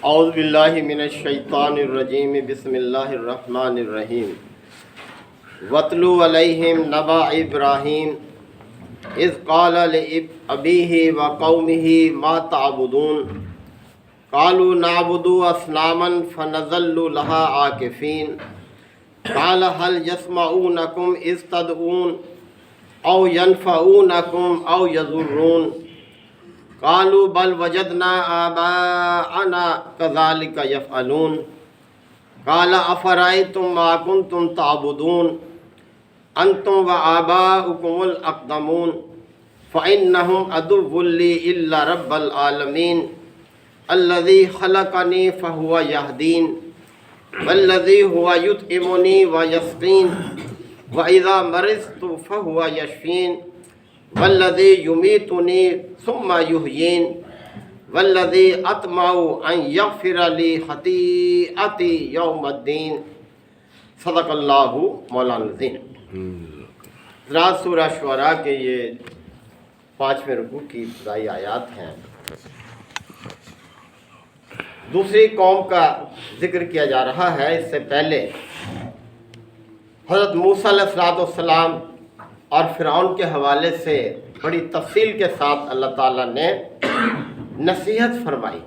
اعوذ باللہ من الشیطان الرجیم بسم اللہ الرحمن الرحیم وَاتْلُ عَلَيْهِمْ نَبَأَ إِبْرَاهِيمَ إِذْ قَالَ لِأَبِيهِ وَقَوْمِهِ مَا تَعْبُدُونَ قَالُوا نَعْبُدُ أَصْنَامًا فَنَظَلُّ لَهَا عَاكِفِينَ قَالَ هَلْ يَسْمَعُونَكُمْ إِذْ تَدْعُونَ أَوْ يَنْفَعُونَكُمْ أَوْ يَضُرُّونَ قالوا بل وجدنا آباءنا كذلك يفعلون قال أفرأيتم ما كنتم تعبدون أنتم وآباؤكم الأقدمون فإنهم عدو لي إلا رب العالمين الذي خلقني فهو يهدين والذي هو يطعمني ويسقين وإذا مرضت فهو يشفين والذی یمیتنی ثم یحیین والذی اطمع ان یغفر لی خطیئتی یوم الدین۔ صدق اللہ مولانا العظیم۔ حضرات، سورہ شعراء کے یہ 5ویں رکوع کی ابتدائی آیات ہیں۔ دوسری قوم کا ذکر کیا جا رہا ہے۔ اس سے پہلے حضرت موسیٰ علیہ السلام اور فرعون کے حوالے سے بڑی تفصیل کے ساتھ اللہ تعالیٰ نے نصیحت فرمائی،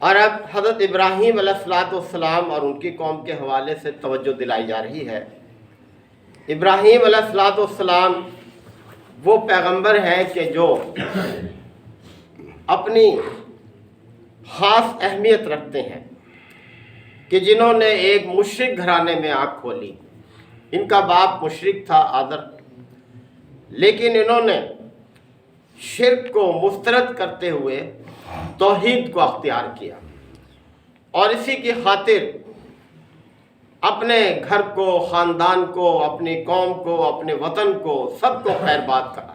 اور اب حضرت ابراہیم علیہ السلام اور ان کی قوم کے حوالے سے توجہ دلائی جا رہی ہے۔ ابراہیم علیہ السلام وہ پیغمبر ہیں کہ جو اپنی خاص اہمیت رکھتے ہیں، کہ جنہوں نے ایک مشرک گھرانے میں آنکھ کھولی۔ ان کا باپ مشرک تھا، آدر، لیکن انہوں نے شرک کو مسترد کرتے ہوئے توحید کو اختیار کیا، اور اسی کی خاطر اپنے گھر کو، خاندان کو، اپنی قوم کو، اپنے وطن کو، سب کو خیر بات کہا،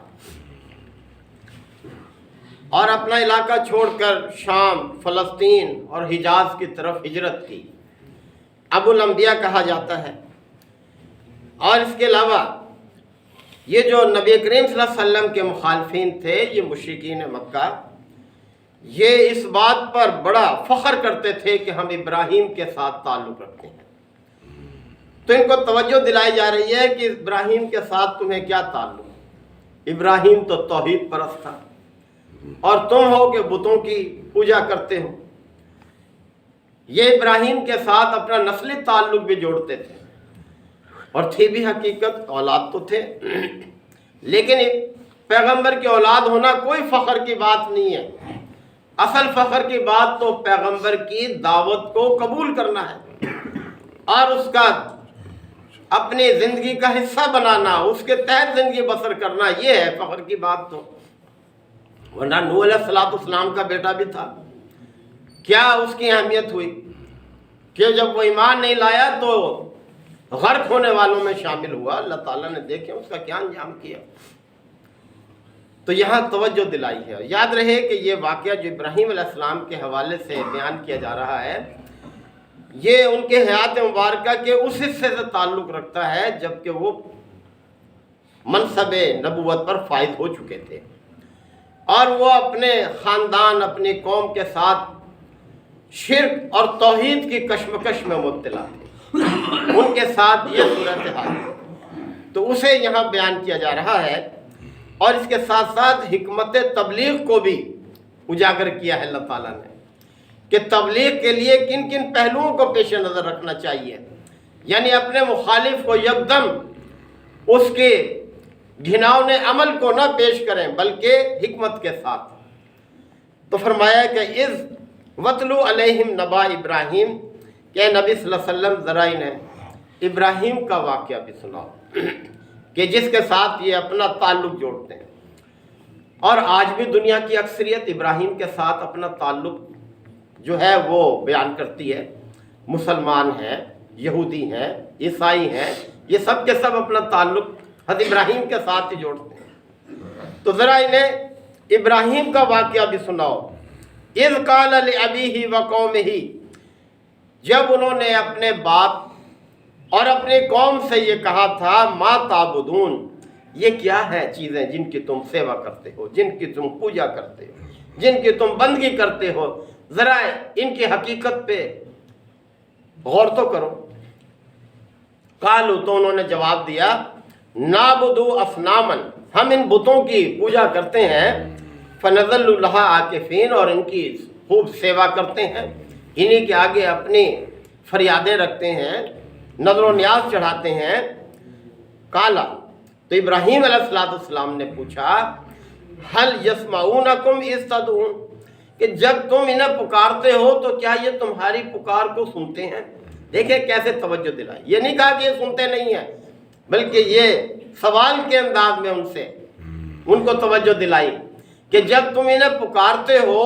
اور اپنا علاقہ چھوڑ کر شام، فلسطین اور حجاز کی طرف ہجرت کی۔ ابو الانبیاء کہا جاتا ہے۔ اور اس کے علاوہ یہ جو نبی کریم صلی اللہ علیہ وسلم کے مخالفین تھے، یہ مشرکین مکہ، یہ اس بات پر بڑا فخر کرتے تھے کہ ہم ابراہیم کے ساتھ تعلق رکھتے ہیں۔ تو ان کو توجہ دلائی جا رہی ہے کہ ابراہیم کے ساتھ تمہیں کیا تعلق؟ ابراہیم تو توحید پرست تھا، اور تم ہو کہ بتوں کی پوجا کرتے ہو۔ یہ ابراہیم کے ساتھ اپنا نسلی تعلق بھی جوڑتے تھے، اور تھی بھی حقیقت، اولاد تو تھے، لیکن پیغمبر کی اولاد ہونا کوئی فخر کی بات نہیں ہے۔ اصل فخر کی بات تو پیغمبر کی دعوت کو قبول کرنا ہے، اور اس کا اپنی زندگی کا حصہ بنانا، اس کے تحت زندگی بسر کرنا، یہ ہے فخر کی بات تو۔ ورنہ نوح علیہ السلام کا بیٹا بھی تھا، کیا اس کی اہمیت ہوئی کہ جب وہ ایمان نہیں لایا تو غرق ہونے والوں میں شامل ہوا۔ اللہ تعالیٰ نے دیکھیں اس کا کیا انجام کیا۔ تو یہاں توجہ دلائی ہے۔ یاد رہے کہ یہ واقعہ جو ابراہیم علیہ السلام کے حوالے سے بیان کیا جا رہا ہے، یہ ان کے حیات مبارکہ کے اس حصے سے تعلق رکھتا ہے جبکہ وہ منصب نبوت پر فائز ہو چکے تھے، اور وہ اپنے خاندان، اپنی قوم کے ساتھ شرک اور توحید کی کشمکش میں مبتلا تھے۔ ان کے ساتھ یہ صورتحال ہے، تو اسے یہاں بیان کیا جا رہا ہے، اور اس کے ساتھ ساتھ حکمت تبلیغ کو بھی اجاگر کیا ہے اللہ تعالیٰ نے، کہ تبلیغ کے لیے کن کن پہلوؤں کو پیش نظر رکھنا چاہیے۔ یعنی اپنے مخالف کو یکدم اس کے گھناؤنے عمل کو نہ پیش کریں، بلکہ حکمت کے ساتھ۔ تو فرمایا کہ اذ وَاتْلُ عَلَيْهِمْ نَبَأَ إِبْرَاهِيمَ، کہ نبی صلی اللہ علیہ وسلم ذرا انہیں ابراہیم کا واقعہ بھی سناؤ، کہ جس کے ساتھ یہ اپنا تعلق جوڑتے ہیں۔ اور آج بھی دنیا کی اکثریت ابراہیم کے ساتھ اپنا تعلق جو ہے وہ بیان کرتی ہے۔ مسلمان ہیں، یہودی ہیں، عیسائی ہیں، یہ سب کے سب اپنا تعلق حضرت ابراہیم کے ساتھ ہی جوڑتے ہیں۔ تو ذرا انہیں ابراہیم کا واقعہ بھی سناؤ۔ اذ قال لأبیہ وقومہ، جب انہوں نے اپنے باپ اور اپنی قوم سے یہ کہا تھا، ما تعبدون، یہ کیا ہے چیزیں جن کی تم سیوا کرتے ہو، جن کی تم پوجا کرتے ہو، جن کی تم بندگی کرتے ہو، ذرا ان کی حقیقت پہ غور تو کرو۔ قالو، تو انہوں نے جواب دیا، نعبدو اصنامن، ہم ان بتوں کی پوجا کرتے ہیں، فنظل لہا عاکفین، اور ان کی خوب سیوا کرتے ہیں، انہی کے آگے اپنی فریادیں رکھتے ہیں، نظر و نیاز چڑھاتے ہیں۔ قالا، تو ابراہیم علیہ السلام نے پوچھا، حل یسمعونکم اذ تدعون، کہ جب تم انہیں پکارتے ہو تو کیا یہ تمہاری پکار کو سنتے ہیں؟ دیکھیں کیسے توجہ دلائی، یہ نہیں کہا کہ یہ سنتے نہیں ہیں، بلکہ یہ سوال کے انداز میں ان سے ان کو توجہ دلائی کہ جب تم انہیں پکارتے ہو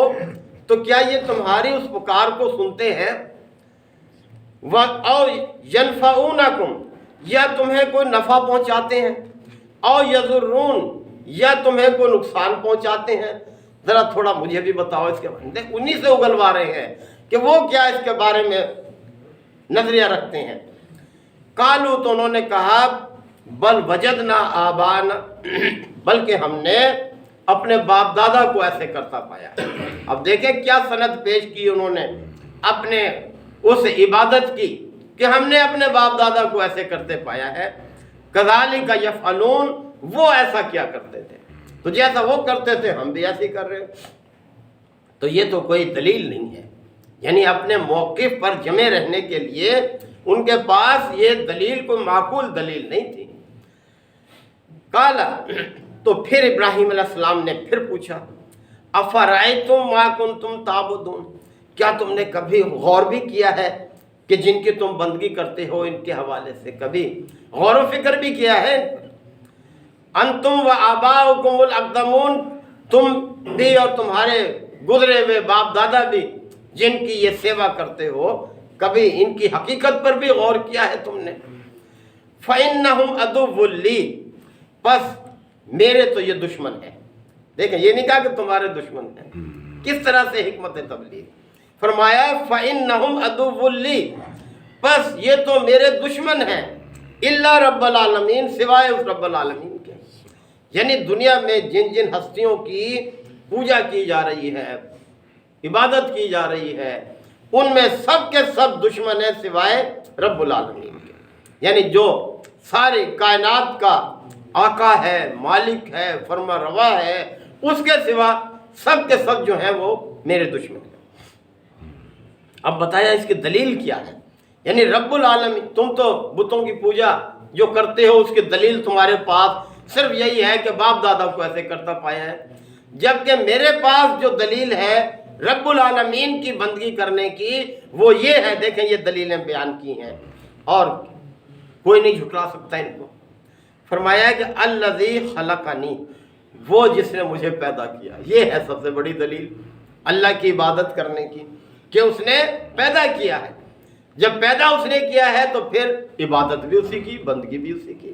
تو کیا یہ تمہاری اس پکار کو سنتے ہیں؟ او ینفعونکم، یا تمہیں کوئی نفع پہنچاتے ہیں، او یضرون، یا تمہیں کوئی نقصان پہنچاتے ہیں؟ ذرا تھوڑا مجھے بھی بتاؤ اس کے بارے میں۔ انہی سے اگلوا رہے ہیں کہ وہ کیا اس کے بارے میں نظریہ رکھتے ہیں۔ قالو، تو انہوں نے کہا، بل وجدنا آبانا، بلکہ ہم نے اپنے باپ دادا کو ایسے کرتا پایا۔ اب دیکھیں کیا سند پیش کی انہوں نے اپنے اس عبادت کی کہ ہم نے اپنے باپ دادا کو ایسے کرتے پایا ہے۔ کذالک یفعلون، وہ ایسا کیا کرتے تھے، تو جیسا وہ کرتے تھے ہم بھی ایسے کر رہے ہیں۔ تو یہ تو کوئی دلیل نہیں ہے، یعنی اپنے موقف پر جمے رہنے کے لیے ان کے پاس یہ دلیل کوئی معقول دلیل نہیں تھی۔ قالا، تو پھر ابراہیم علیہ السلام نے پھر پوچھا، افرأیتم ما کنتم تعبدون، کیا تم نے کبھی غور بھی کیا ہے کہ جن کی تم بندگی کرتے ہو ان کے حوالے سے کبھی غور و فکر بھی کیا ہے؟ انتم و آباؤکم الاقدمون، تم بھی اور تمہارے گزرے ہوئے باپ دادا بھی جن کی یہ سیوا کرتے ہو، کبھی ان کی حقیقت پر بھی غور کیا ہے تم نے؟ فَإِنَّهُمْ عَدُوٌّ لِّي، بس میرے تو یہ دشمن ہیں۔ دیکھیں یہ نہیں کہا کہ تمہارے دشمن ہیں، کس طرح سے حکمت تبلیغ، فرمایا فَإِنَّهُمْ عَدُوٌّ لِّي، بس یہ تو میرے دشمن ہیں، الا رب العالمین، سوائے اس رب العالمین کے۔ یعنی دنیا میں جن جن ہستیوں کی پوجا کی جا رہی ہے، عبادت کی جا رہی ہے، ان میں سب کے سب دشمن ہیں سوائے رب العالمین کے، یعنی جو ساری کائنات کا آقا ہے، مالک ہے، فرما روا ہے، اس کے سوا سب کے سب جو ہیں وہ میرے دشمن ہیں۔ اب بتایا اس کی دلیل کیا ہے، یعنی رب العالمین، تم تو بتوں کی پوجا جو کرتے ہو اس کی دلیل تمہارے پاس صرف یہی ہے کہ باپ دادا کو ایسے کرتا پایا ہے، جبکہ میرے پاس جو دلیل ہے رب العالمین کی بندگی کرنے کی وہ یہ ہے، دیکھیں یہ دلیلیں بیان کی ہیں اور کوئی نہیں جھٹلا سکتا ان کو۔ فرمایا کہ الذی خلقنی، وہ جس نے مجھے پیدا کیا، یہ ہے سب سے بڑی دلیل اللہ کی عبادت کرنے کی کہ اس نے پیدا کیا ہے۔ جب پیدا اس نے کیا ہے تو پھر عبادت بھی اسی کی، بندگی بھی اسی کی۔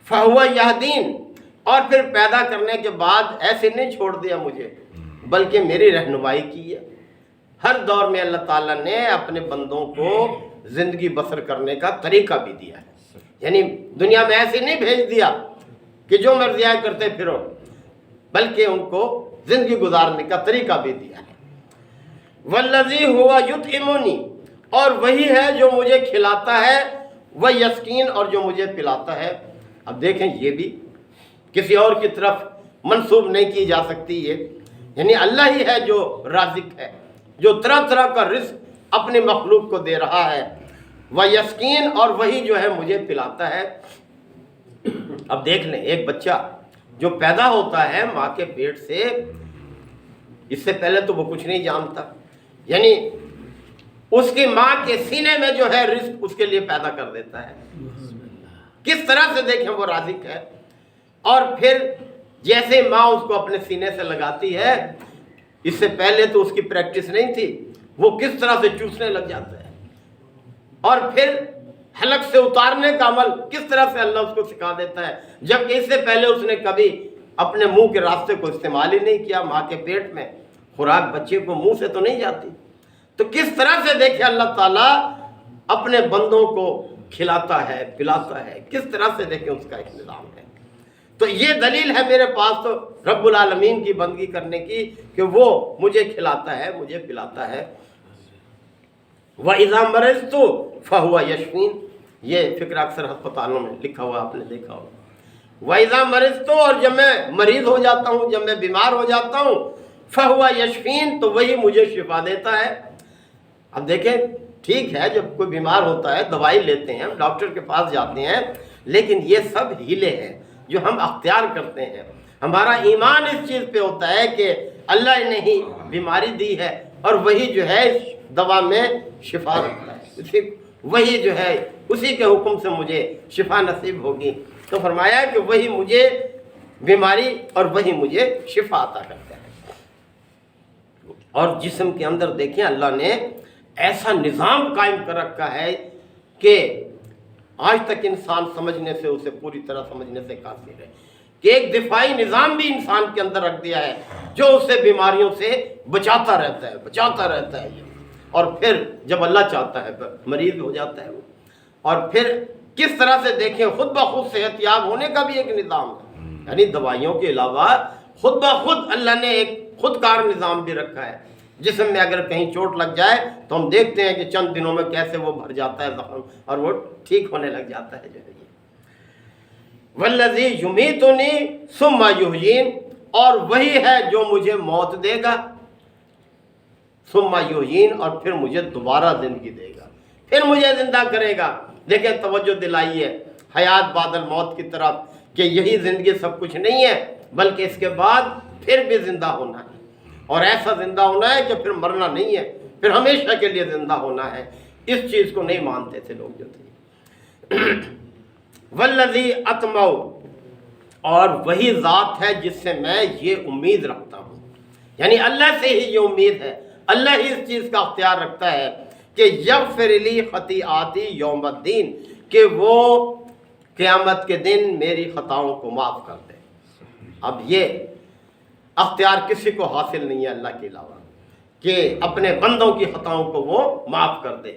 فَهُوَ يَهْدِينِ، اور پھر پیدا کرنے کے بعد ایسے نہیں چھوڑ دیا مجھے، بلکہ میری رہنمائی کی ہے۔ ہر دور میں اللہ تعالیٰ نے اپنے بندوں کو زندگی بسر کرنے کا طریقہ بھی دیا ہے، یعنی دنیا میں ایسے نہیں بھیج دیا کہ جو مرضی آئے کرتے پھرو، بلکہ ان کو زندگی گزارنے کا طریقہ بھی دیا ہے۔ وَالَّذِي هُوَ يُطْعِمُنِي، اور وہی ہے جو مجھے کھلاتا ہے، وَيَسْقِينِ، اور جو مجھے پلاتا ہے۔ اب دیکھیں یہ بھی کسی اور کی طرف منسوب نہیں کی جا سکتی، یہ یعنی اللہ ہی ہے جو رازق ہے، جو طرح طرح کا رزق اپنے مخلوق کو دے رہا ہے۔ وَيَسْقِينِ، اور وہی جو ہے مجھے پلاتا ہے۔ اب دیکھ لیں ایک بچہ جو پیدا ہوتا ہے ماں کے پیٹ سے، اس سے پہلے تو وہ کچھ نہیں جانتا، یعنی اس کی ماں کے سینے میں جو ہے رزق اس کے لیے پیدا کر دیتا ہے۔ کس طرح سے دیکھیں وہ رازق ہے، اور پھر جیسے ماں اس کو اپنے سینے سے لگاتی ہے، اس سے پہلے تو اس کی پریکٹس نہیں تھی، وہ کس طرح سے چوسنے لگ جاتا ہے، اور پھر حلق سے اتارنے کا عمل کس طرح سے اللہ اس کو سکھا دیتا ہے، جبکہ اس سے پہلے اس نے کبھی اپنے منہ کے راستے کو استعمال ہی نہیں کیا۔ ماں کے پیٹ میں خوراک بچے کو منہ سے تو نہیں جاتی، تو کس طرح سے دیکھیں اللہ تعالیٰ اپنے بندوں کو کھلاتا ہے، پلاتا ہے، کس طرح سے دیکھیں اس کا ایک نظام ہے۔ تو یہ دلیل ہے میرے پاس تو رب العالمین کی بندگی کرنے کی کہ وہ مجھے کھلاتا ہے، مجھے پلاتا ہے۔ وَإِذَا مَرِضْتُ فَهُوَ يَشْفِينِ، یہ فکر اکثر ہسپتالوں میں لکھا ہوا آپ نے دیکھا ہوگا۔ وَإِذَا مَرِضْتُ، اور جب میں مریض ہو جاتا ہوں، جب میں بیمار ہو جاتا ہوں، فَهُوَ يَشْفِينِ، تو وہی مجھے شفا دیتا ہے۔ اب دیکھیں، ٹھیک ہے جب کوئی بیمار ہوتا ہے دوائی لیتے ہیں، ڈاکٹر کے پاس جاتے ہیں، لیکن یہ سب ہیلے ہیں جو ہم اختیار کرتے ہیں۔ ہمارا ایمان اس چیز پہ ہوتا ہے کہ اللہ نے ہی بیماری دی ہے اور وہی جو ہے دوا میں شفا رکھتا ہے، وہی جو ہے اسی کے حکم سے مجھے شفا نصیب ہوگی۔ تو فرمایا کہ وہی مجھے بیماری اور وہی مجھے شفا عطا کرتا ہے۔ اور جسم کے اندر دیکھیں اللہ نے ایسا نظام قائم کر رکھا ہے کہ آج تک انسان سمجھنے سے اسے پوری طرح سمجھنے سے قاصر ہے، کہ ایک دفاعی نظام بھی انسان کے اندر رکھ دیا ہے جو اسے بیماریوں سے بچاتا رہتا ہے اور پھر جب اللہ چاہتا ہے مریض ہو جاتا ہے وہ۔ اور پھر کس طرح سے دیکھیں خود بخود صحت یاب ہونے کا بھی ایک نظام ہے، یعنی دوائیوں کے علاوہ خود بخود اللہ نے ایک خودکار نظام بھی رکھا ہے۔ جسم میں اگر کہیں چوٹ لگ جائے تو ہم دیکھتے ہیں کہ چند دنوں میں کیسے وہ بھر جاتا ہے زخم اور وہ ٹھیک ہونے لگ جاتا ہے جو ہے یہ۔ والذی یمیتنی ثم یحیین، اور وہی ہے جو مجھے موت دے گا، ثم یحیین، اور پھر مجھے دوبارہ زندگی دے گا، پھر مجھے زندہ کرے گا۔ دیکھیں توجہ دلائیے حیات بعد الموت کی طرف، کہ یہی زندگی سب کچھ نہیں ہے، بلکہ اس کے بعد پھر بھی زندہ ہونا ہے، اور ایسا زندہ ہونا ہے کہ پھر مرنا نہیں ہے، پھر ہمیشہ کے لیے زندہ ہونا ہے۔ اس چیز کو نہیں مانتے تھے لوگ جو تھے۔ والذی اطمع، اور وہی ذات ہے جس سے میں یہ امید رکھتا ہوں، یعنی اللہ سے ہی یہ امید ہے، اللہ ہی اس چیز کا اختیار رکھتا ہے کہ یغفر لی خطیئاتی یوم الدین، کہ وہ قیامت کے دن میری خطاؤں کو معاف کر دے۔ اب یہ اختیار کسی کو حاصل نہیں ہے اللہ کے علاوہ کہ اپنے بندوں کی خطاؤں کو وہ معاف کر دے۔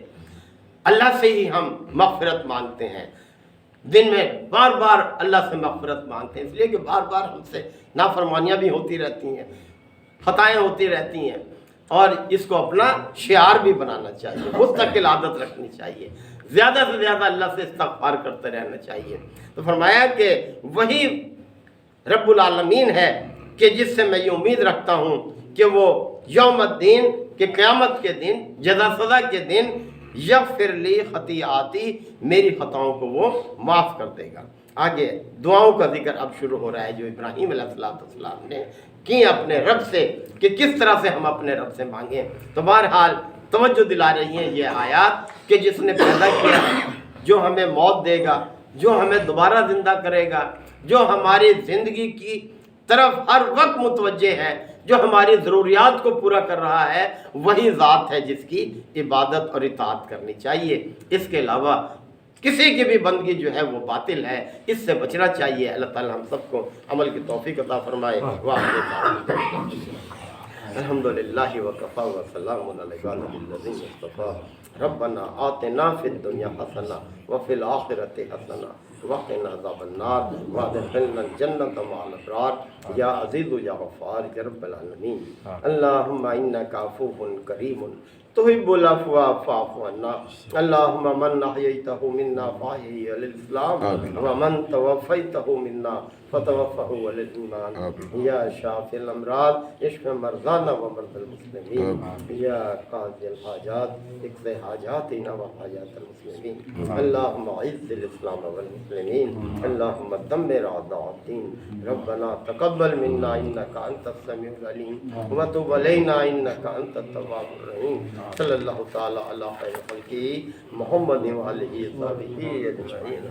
اللہ سے ہی ہم مغفرت مانگتے ہیں، دن میں بار بار اللہ سے مغفرت مانگتے ہیں، اس لیے کہ بار بار ہم سے نافرمانیاں بھی ہوتی رہتی ہیں، خطائیں ہوتی رہتی ہیں، اور اس کو اپنا شعار بھی بنانا چاہیے، مستقل عادت رکھنی چاہیے، زیادہ سے زیادہ اللہ سے استغفار کرتے رہنا چاہیے۔ تو فرمایا کہ وہی رب العالمین ہے کہ جس سے میں یہ امید رکھتا ہوں کہ وہ یوم الدین، کہ قیامت کے دن، جزا سزا کے دن، یغفر لی خطیئاتی، میری خطاؤں کو وہ معاف کر دے گا۔ آگے دعاؤں کا ذکر اب شروع ہو رہا ہے جو ابراہیم علیہ السلام نے کی اپنے رب سے، کہ کس طرح سے ہم اپنے رب سے مانگیں۔ تو بہرحال توجہ دلا رہی ہیں یہ آیات کہ جس نے پیدا کیا، جو ہمیں موت دے گا، جو ہمیں دوبارہ زندہ کرے گا، جو ہماری زندگی کی طرف ہر وقت متوجہ ہے، جو ہماری ضروریات کو پورا کر رہا ہے، وہی ذات ہے جس کی عبادت اور اطاعت کرنی چاہیے۔ اس کے علاوہ کسی کی بھی بندگی جو ہے وہ باطل ہے، اس سے بچنا چاہیے۔ اللہ تعالی ہم سب کو عمل کی توفیق عطا فرمائے۔ الحمدللہ وکفا وسلام علی عبادہ الذین اصطفیٰ۔ ربنا آتنا فی الدنیا حسنہ وفی الآخرۃ حسنہ وقنا عذاب النار وادخلنا الجنۃ مع الابرار یا عزیز یا غفار یا رب العالمین۔ اللہم انک عفو کریم تحب العفو فاعف عنا۔ اللہم من احییتہ منا فاحیہ علی الاسلام ومن توفیتہ منا فتوفہ علی الایمان۔ یا شافی الامراض اشف مرضانا ومرضى المسلمین۔ یا قاضی الحاجات اقض حاجاتنا وحاجات المسلمین۔ اللہم اعز الاسلام والمسلمین، اللہم دمر اعداء الدین۔ ربنا تقبل منا انک انت السمیع العلیم وتب علینا انک انت التواب الرحیم۔ صلی اللہ تعالی علی خیر خلقہ محمد وعلیہ وصحبہ اجمعین۔